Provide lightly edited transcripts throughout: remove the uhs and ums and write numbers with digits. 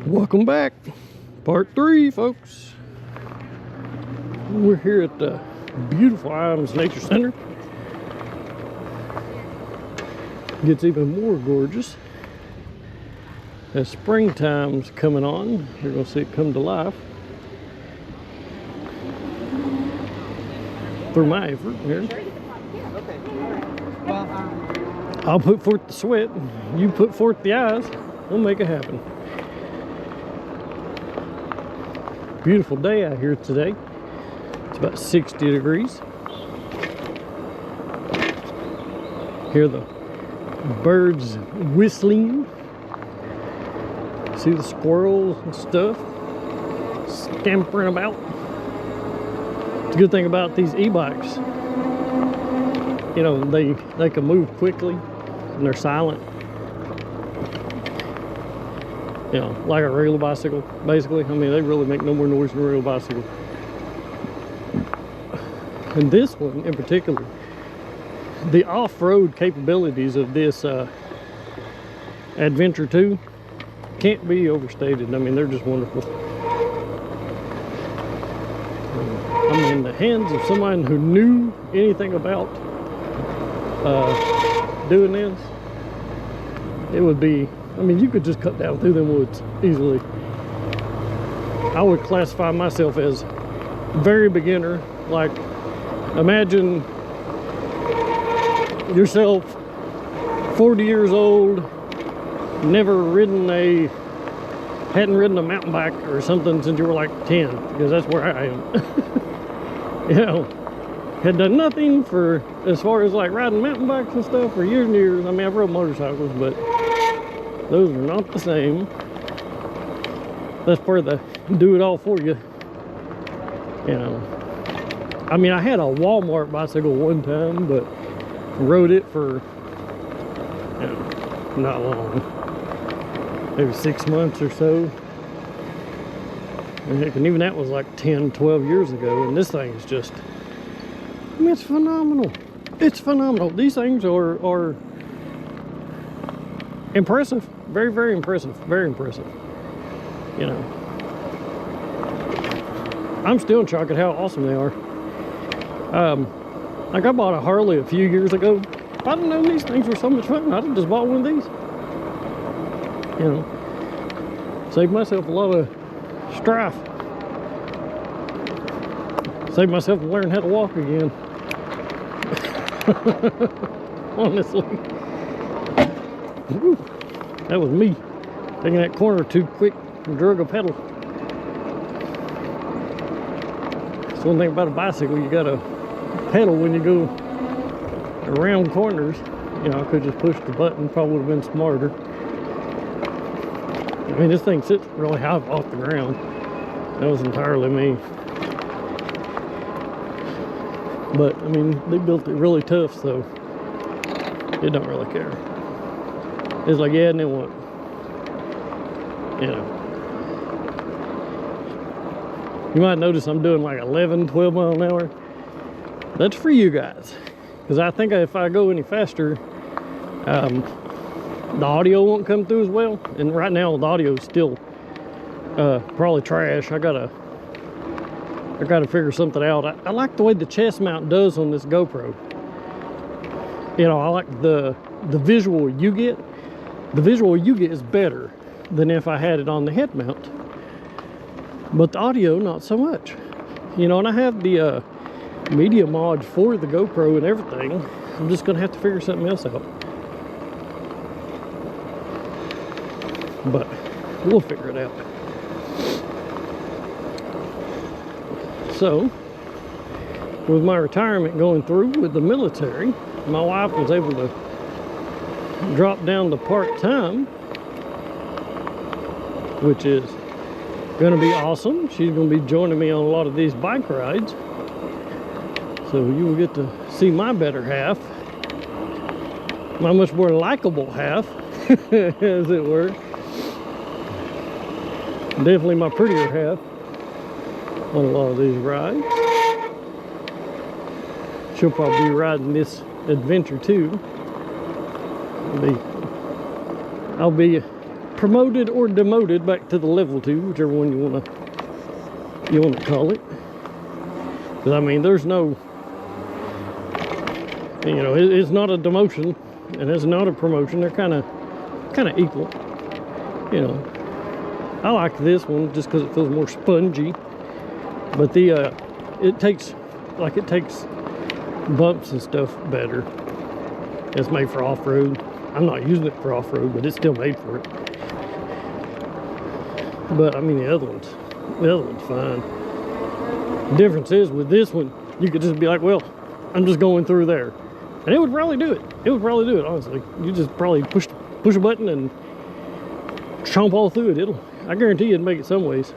Welcome back. Part 3, folks. We're here at the beautiful Ijams Nature Center. Gets even more gorgeous as springtime's coming on. You're going to see it come to life through my effort here. I'll put forth the sweat, you put forth the eyes, we'll make it happen. Beautiful day out here today. It's about 60 degrees. Hear the birds whistling. See the squirrels and stuff scampering about. The good thing about these e-bikes, you know, they can move quickly and they're silent. You know, like a regular bicycle, basically. I mean, they really make no more noise than a real bicycle. And this one in particular, the off-road capabilities of this Adventure 2 can't be overstated. I mean, they're just wonderful. I'm in the hands of someone who knew anything about doing this. It would be, I mean, you could just cut down through them woods easily. I would classify myself as very beginner. Like, imagine yourself 40 years old, hadn't ridden a mountain bike or something since you were like 10, because that's where I am. You know, had done nothing for, as far as like riding mountain bikes and stuff for years and years. I mean, I've rode motorcycles, but those are not the same. That's part of the do it all for you. You know, I mean, I had a Walmart bicycle one time, but rode it for, you know, not long. Maybe 6 months or so. And heck, and even that was like 10, 12 years ago. And this thing is just, I mean, it's phenomenal. It's phenomenal. These things are impressive. Very, very impressive. Very impressive. You know, I'm still in shock at how awesome they are. Like, I bought a Harley a few years ago. If I'd known these things were so much fun, I'd have just bought one of these. You know, saved myself a lot of strife. Saved myself from learning how to walk again. Honestly. Woo. That was me taking that corner too quick and drug a pedal. That's one thing about a bicycle, you gotta pedal when you go around corners. You know, I could just push the button, probably would have been smarter. I mean, this thing sits really high off the ground. That was entirely me. But, I mean, they built it really tough, so it don't really care. It's like, yeah, and then what? You know. You might notice I'm doing like 11, 12 miles an hour. That's for you guys. Because I think if I go any faster, the audio won't come through as well. And right now, the audio is still probably trash. I gotta figure something out. I like the way the chest mount does on this GoPro. You know, I like the visual you get. The visual you get is better than if I had it on the head mount. But the audio, not so much. You know, and I have the media mod for the GoPro and everything. I'm just gonna have to figure something else out. But we'll figure it out. So, with my retirement going through with the military, my wife was able to drop down to part-time, which is going to be awesome. She's going to be joining me on a lot of these bike rides. So you will get to see my better half, my much more likable half, as it were. Definitely my prettier half on a lot of these rides. She'll probably be riding this Adventure 2. I'll be promoted or demoted back to the level 2, whichever one you wanna call it. Because I mean, there's no, you know, it's not a demotion and it's not a promotion. They're kind of equal, you know. I like this one just because it feels more spongy, but the it takes bumps and stuff better. It's made for off-road. I'm not using it for off-road, but it's still made for it. But I mean, the other one's fine. The difference is with this one, you could just be like, well, I'm just going through there, and it would probably do it. It would probably do it, honestly. You just probably push a button and chomp all through it. I guarantee you it'd make it some ways.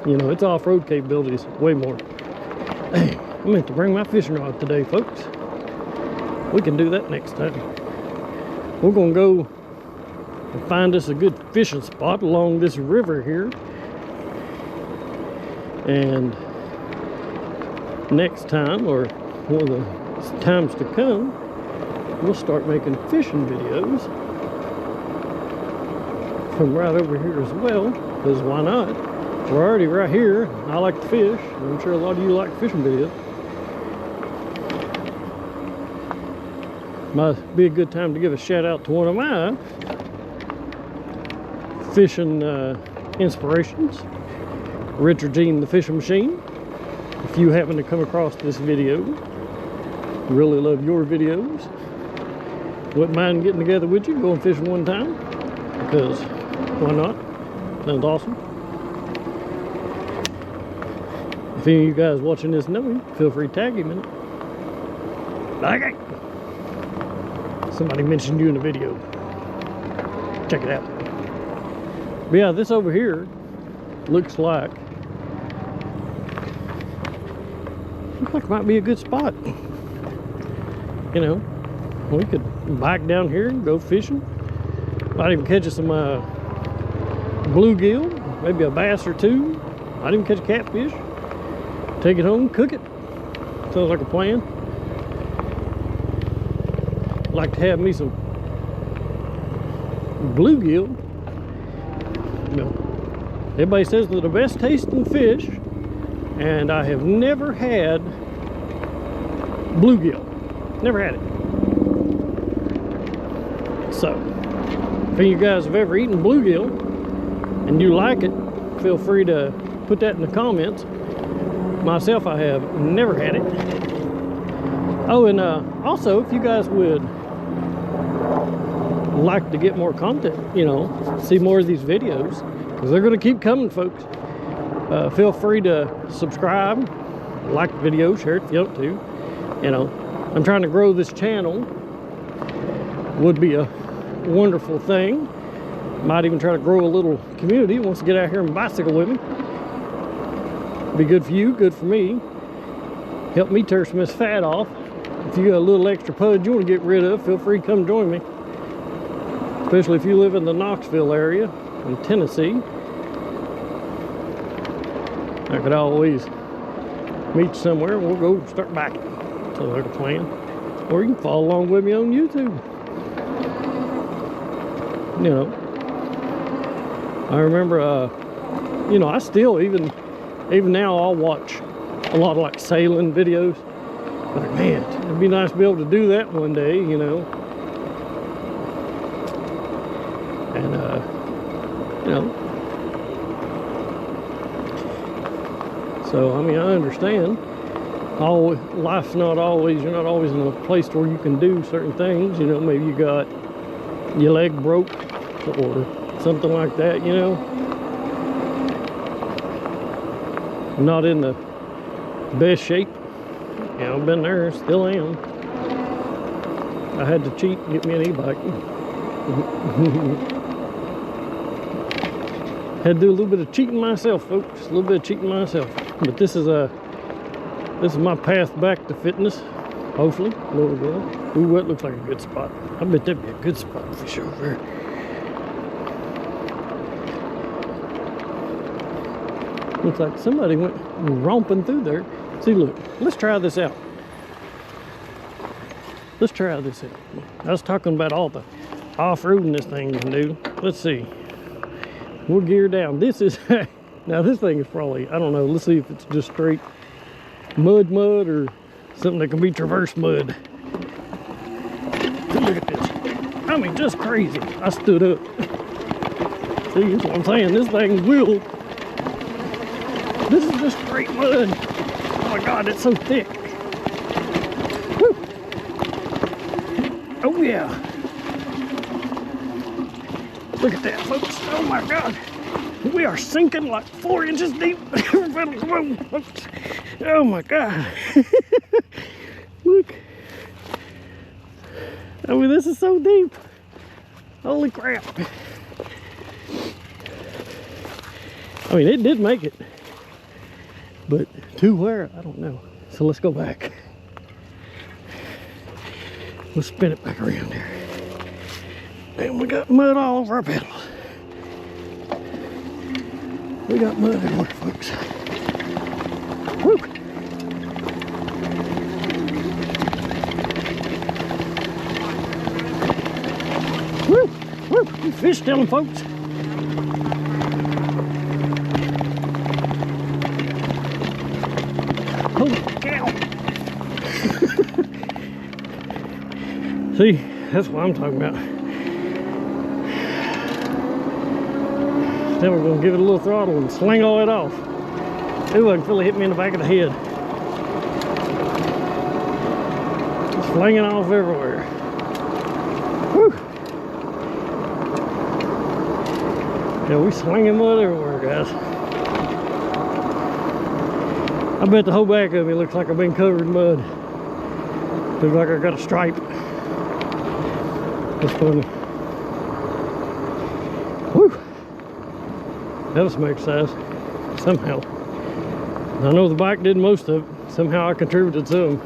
You know, its off-road capabilities way more. Hey, I meant to bring my fishing rod today, folks. We can do that next time. We're gonna go and find us a good fishing spot along this river here. And next time, or one of the times to come, we'll start making fishing videos from right over here as well, because why not? We're already right here. I like to fish, and I'm sure a lot of you like fishing videos. Might be a good time to give a shout out to one of my fishing inspirations, Richard Jean the Fishing Machine. If you happen to come across this video, really love your videos, wouldn't mind getting together with you, going fishing one time, because why not? Sounds awesome. If any of you guys watching this know him, feel free to tag him in it. Okay. Somebody mentioned you in the video. Check it out. But yeah, this over here looks like it might be a good spot. You know, we could bike down here and go fishing. Might even catch us some bluegill, maybe a bass or two. Might even catch a catfish. Take it home, cook it. Sounds like a plan. Like to have me some bluegill. You know, everybody says they're the best tasting fish, and I have never had bluegill. Never had it. So, if any of you guys have ever eaten bluegill and you like it, feel free to put that in the comments. Myself, I have never had it. Oh, and also, if you guys would like to get more content, you know, see more of these videos, because they're going to keep coming, folks. Feel free to subscribe, like the video, share it if you want to. You know, I'm trying to grow this channel. Would be a wonderful thing. Might even try to grow a little community who wants to get out here and bicycle with me. Be good for you, good for me. Help me tear some of this fat off. If you got a little extra pud you want to get rid of, feel free to come join me. Especially if you live in the Knoxville area in Tennessee. I could always meet you somewhere and we'll go start biking. So like a plan. Or you can follow along with me on YouTube. You know, I remember, you know, I still even now I'll watch a lot of like sailing videos. Like, man, it'd be nice to be able to do that one day, you know. And you know, so I mean, I understand. Life's not always, you're not always in a place where you can do certain things. You know, maybe you got your leg broke or something like that, you know. Not in the best shape. You know, I've been there, still am. I had to cheat and get me an e-bike. Had to do a little bit of cheating myself, folks. A little bit of cheating myself. But this is my path back to fitness. Hopefully, Lord willing. Ooh, that looks like a good spot. I bet that'd be a good spot to fish over there. Looks like somebody went romping through there. See, look, let's try this out. Let's try this out. I was talking about all the off-roading this thing can do. Let's see. We'll gear down. This is, now this thing is probably, I don't know, let's see if it's just straight mud or something that can be traversed mud. Look at this. I mean, just crazy. I stood up. See, that's what I'm saying. This thing will. This is just straight mud. Oh my God, it's so thick. Woo. Oh yeah. Look at that, folks. Oh my God. We are sinking like 4 inches deep. Oh my God. Look. I mean, this is so deep. Holy crap. I mean, it did make it. But to where? I don't know. So let's go back. We'll spin it back around there. And we got mud all over our pedals. We got mud everywhere, folks. Woo! Woo! Woo! We fish telling folks. Holy cow! See, that's what I'm talking about. Then we're going to give it a little throttle and sling all that off. Ooh, I can feel it hit me in the back of the head. Slinging off everywhere. Whew. Yeah, we slinging mud everywhere, guys. I bet the whole back of me looks like I've been covered in mud. Looks like I got a stripe. That's funny. Whew. That was some exercise, somehow. I know the bike did most of it. Somehow I contributed some.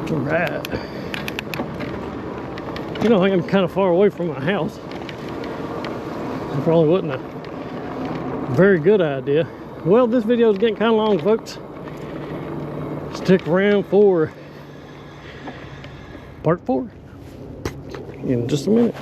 All right. You know, I think I'm kind of far away from my house. It probably wasn't a very good idea. Well, this video is getting kind of long, folks. Stick around for part 4 in just a minute.